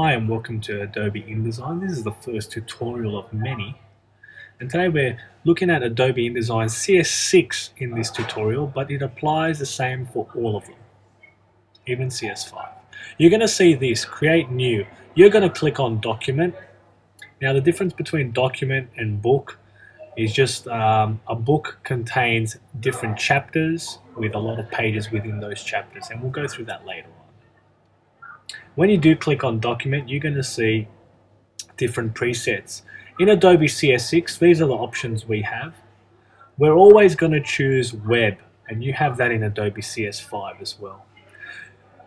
Hi and welcome to Adobe InDesign. This is the first tutorial of many, and today we're looking at Adobe InDesign CS6 in this tutorial, but it applies the same for all of them, even CS5. You're going to see this, create new. You're going to click on document. Now the difference between document and book is just a book contains different chapters with a lot of pages within those chapters, and we'll go through that later on. When you do click on document, you're going to see different presets. In Adobe CS6, these are the options we have. We're always going to choose web, and you have that in Adobe CS5 as well.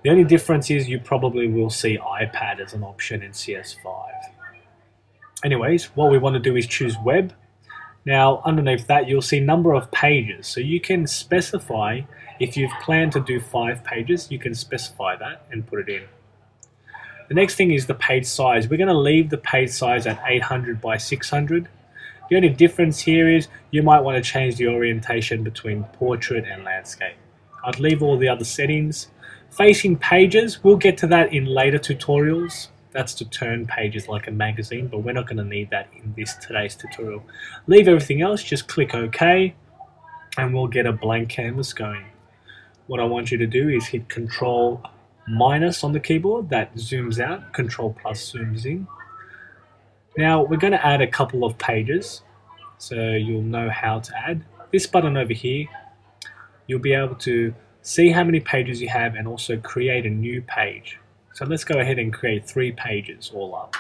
The only difference is you probably will see iPad as an option in CS5. Anyways, what we want to do is choose web. Now underneath that you'll see number of pages, so you can specify if you've planned to do 5 pages, you can specify that and put it in. The next thing is the page size. We're going to leave the page size at 800 by 600. The only difference here is you might want to change the orientation between portrait and landscape. I'd leave all the other settings. Facing pages, we'll get to that in later tutorials. That's to turn pages like a magazine, but we're not going to need that in today's tutorial. Leave everything else, just click OK, and we'll get a blank canvas going. What I want you to do is hit Control minus on the keyboard, that zooms out, Control plus zooms in. Now we're going to add a couple of pages, so you'll know how to add. This button over here, you'll be able to see how many pages you have and also create a new page. So let's go ahead and create 3 pages all up.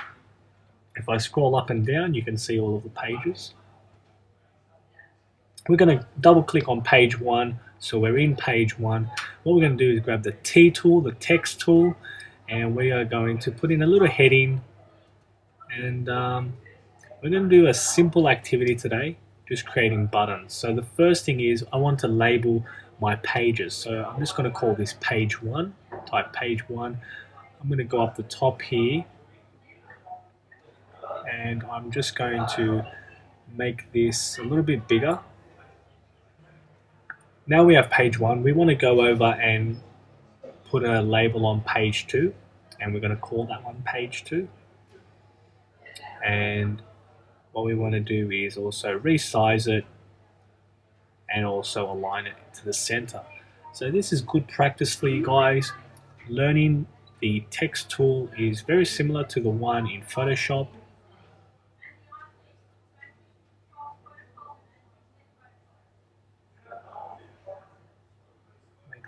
If I scroll up and down, you can see all of the pages. We're going to double click on page 1, so we're in page 1. What we're going to do is grab the T tool, the text tool, and we are going to put in a little heading, and we're going to do a simple activity today, just creating buttons. So the first thing is I want to label my pages, so I'm just going to call this page 1, type page 1. I'm going to go up the top here, and I'm just going to make this a little bit bigger. Now we have page 1, we want to go over and put a label on page 2, and we're going to call that one page 2. And what we want to do is also resize it and also align it to the center. So this is good practice for you guys. Learning the text tool is very similar to the one in Photoshop.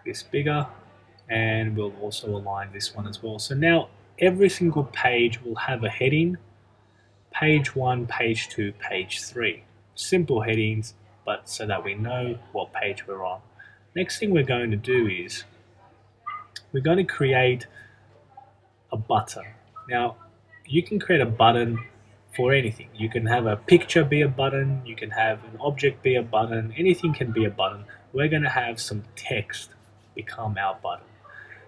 This bigger, and we'll also align this one as well. So now every single page will have a heading: page 1, page 2, page 3. Simple headings, but so that we know what page we're on. Next thing we're going to do is we're going to create a button. Now you can create a button for anything. You can have a picture be a button, you can have an object be a button, anything can be a button. We're going to have some text become our button.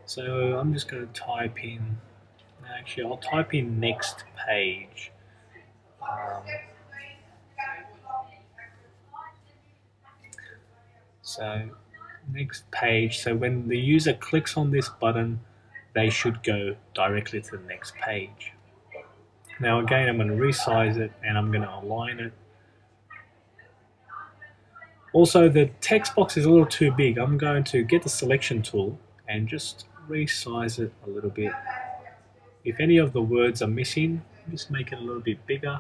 So I'm just going to type in, actually I'll type in next page. So next page, so when the user clicks on this button, they should go directly to the next page. Now again, I'm going to resize it and I'm going to align it. Also, the text box is a little too big. I'm going to get the selection tool and just resize it a little bit. If any of the words are missing, just make it a little bit bigger.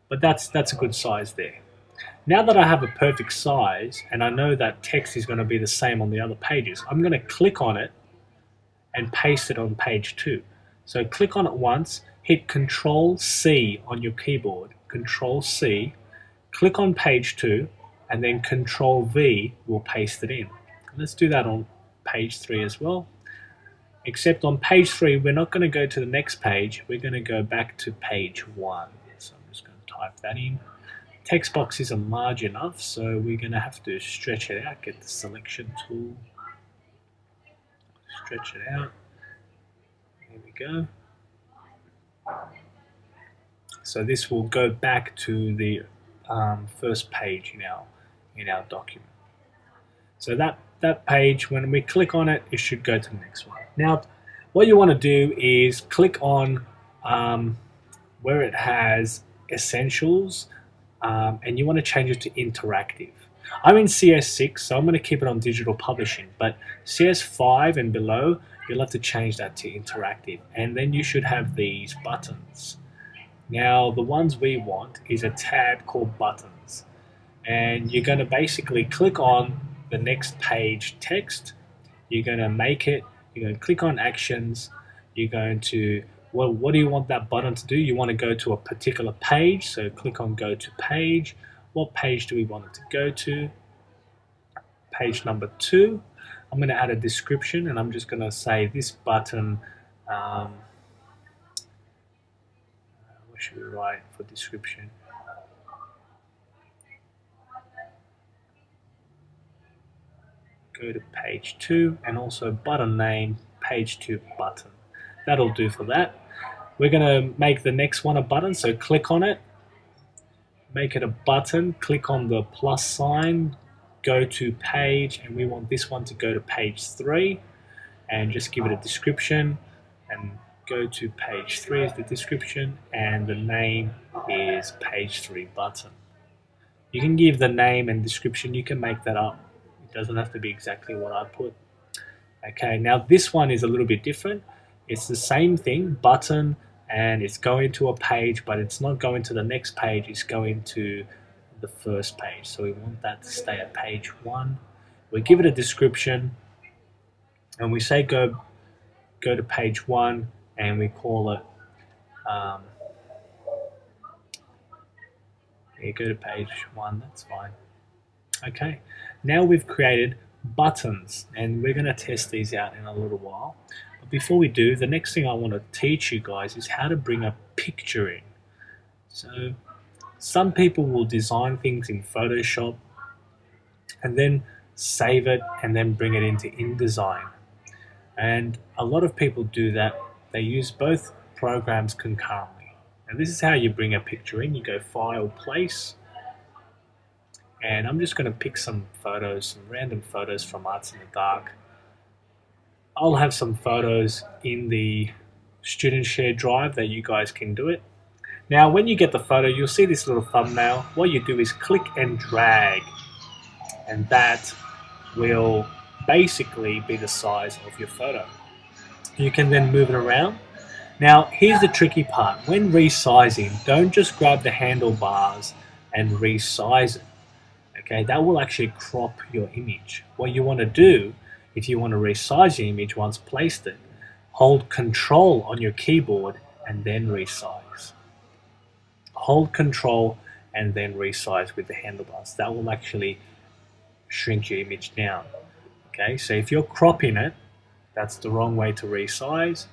But that's a good size there. Now that I have a perfect size and I know that text is going to be the same on the other pages, I'm going to click on it and paste it on page 2. So click on it once, hit Control C on your keyboard, Control C, click on page 2, and then Control V will paste it in. Let's do that on page 3 as well. Except on page 3, we're not going to go to the next page, we're going to go back to page 1. So I'm just going to type that in. Text box isn't large enough, so we're going to have to stretch it out, get the selection tool, stretch it out. There we go. So this will go back to the first page in our document. So that page, when we click on it, it should go to the next one. Now, what you want to do is click on where it has essentials, and you want to change it to interactive. I'm in CS6, so I'm going to keep it on digital publishing, but CS5 and below, you'll have to change that to interactive, and then you should have these buttons. Now, the ones we want is a tab called buttons, and you're going to basically click on the next page text. You're going to make it, you're going to click on actions, you're going to, well, what do you want that button to do? You want to go to a particular page, so click on go to page. What page do we want it to go to? Page number 2. I'm going to add a description, and I'm just going to say this button, what should we write for description? Go to page 2, and also button name, page 2 button. That'll do for that. We're going to make the next one a button, so click on it, make it a button, click on the plus sign, go to page, and we want this one to go to page 3, and just give it a description, and go to page 3 is the description, and the name is page 3 button. You can give the name and description, you can make that up. It doesn't have to be exactly what I put. Okay, now this one is a little bit different. It's the same thing, button, and it's going to a page, but it's not going to the next page, it's going to the first page. So we want that to stay at page 1. We give it a description, and we say go to page 1, and we call it, yeah, go to page 1, that's fine. Okay, now we've created buttons, and we're going to test these out in a little while. But before we do, the next thing I want to teach you guys is how to bring a picture in. So some people will design things in Photoshop and then save it and then bring it into InDesign. And a lot of people do that. They use both programs concurrently. And this is how you bring a picture in. You go File, Place, and I'm just going to pick some photos, some random photos from Arts in the Dark. I'll have some photos in the student share drive that you guys can do it. Now, when you get the photo, you'll see this little thumbnail. What you do is click and drag, and that will basically be the size of your photo. You can then move it around. Now, here's the tricky part. When resizing, don't just grab the handlebars and resize it. Okay, that will actually crop your image. What you want to do, if you want to resize your image once placed it, hold Control on your keyboard and then resize. Hold Control and then resize with the handlebars. That will actually shrink your image down. Okay, so if you're cropping it, that's the wrong way to resize.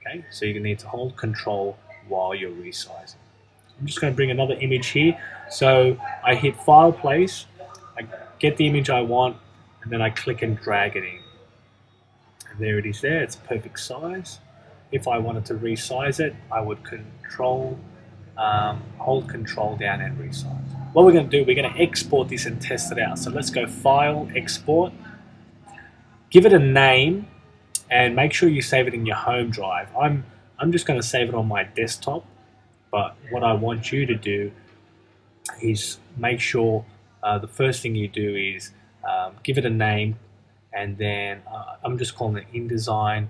Okay, so you need to hold Control while you're resizing. I'm just going to bring another image here. So I hit File, Place, I get the image I want, and then I click and drag it in. And there it is there, it's perfect size. If I wanted to resize it, I would hold Control down and resize. What we're going to do, we're going to export this and test it out. So let's go File, Export, give it a name, and make sure you save it in your home drive. I'm just going to save it on my desktop. But what I want you to do is make sure the first thing you do is give it a name, and then I'm just calling it InDesign,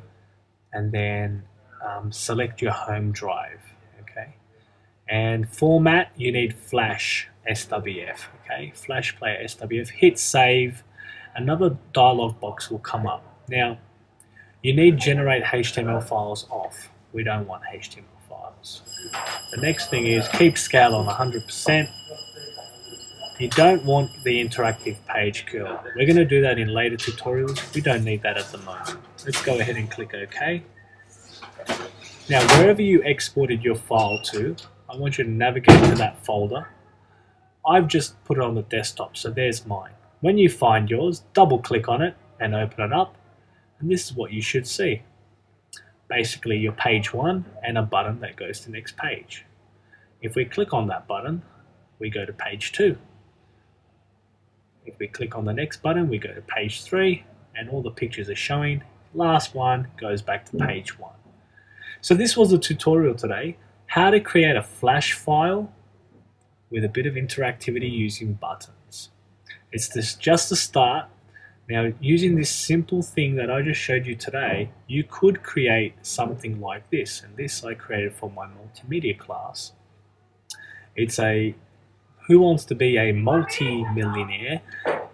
and then select your home drive, okay? And format, you need Flash SWF, okay? Flash Player SWF, hit save, another dialog box will come up. Now, you need Generate HTML files off. We don't want HTML files. The next thing is keep scale on 100%. You don't want the interactive page curl. We're going to do that in later tutorials. We don't need that at the moment. Let's go ahead and click OK. Now, wherever you exported your file to, I want you to navigate to that folder. I've just put it on the desktop, so there's mine. When you find yours, double click on it and open it up, and this is what you should see. Basically your page 1 and a button that goes to the next page. If we click on that button, we go to page 2. If we click on the next button, we go to page 3, and all the pictures are showing. Last one goes back to page 1. So this was the tutorial today, how to create a flash file with a bit of interactivity using buttons. It's just the start. Now, using this simple thing that I just showed you today, you could create something like this. And this I created for my multimedia class. It's a Who Wants to Be a Multi-Millionaire?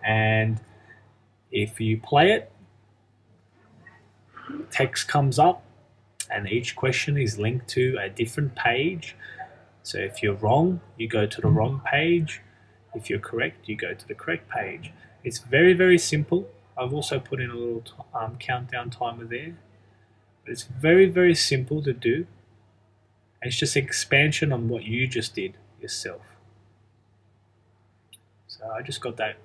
And if you play it, text comes up and each question is linked to a different page. So if you're wrong, you go to the wrong page. If you're correct, you go to the correct page. It's very, very simple. I've also put in a little countdown timer there. But it's very, very simple to do. And it's just an expansion on what you just did yourself. So I just got that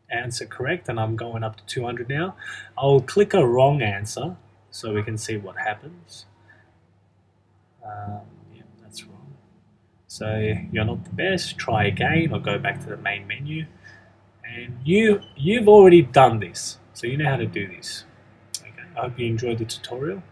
answer correct, and I'm going up to 200 now. I'll click a wrong answer so we can see what happens. Yeah, that's wrong. So you're not the best. Try again, or go back to the main menu. And you've already done this, so you know how to do this. Okay, I hope you enjoyed the tutorial.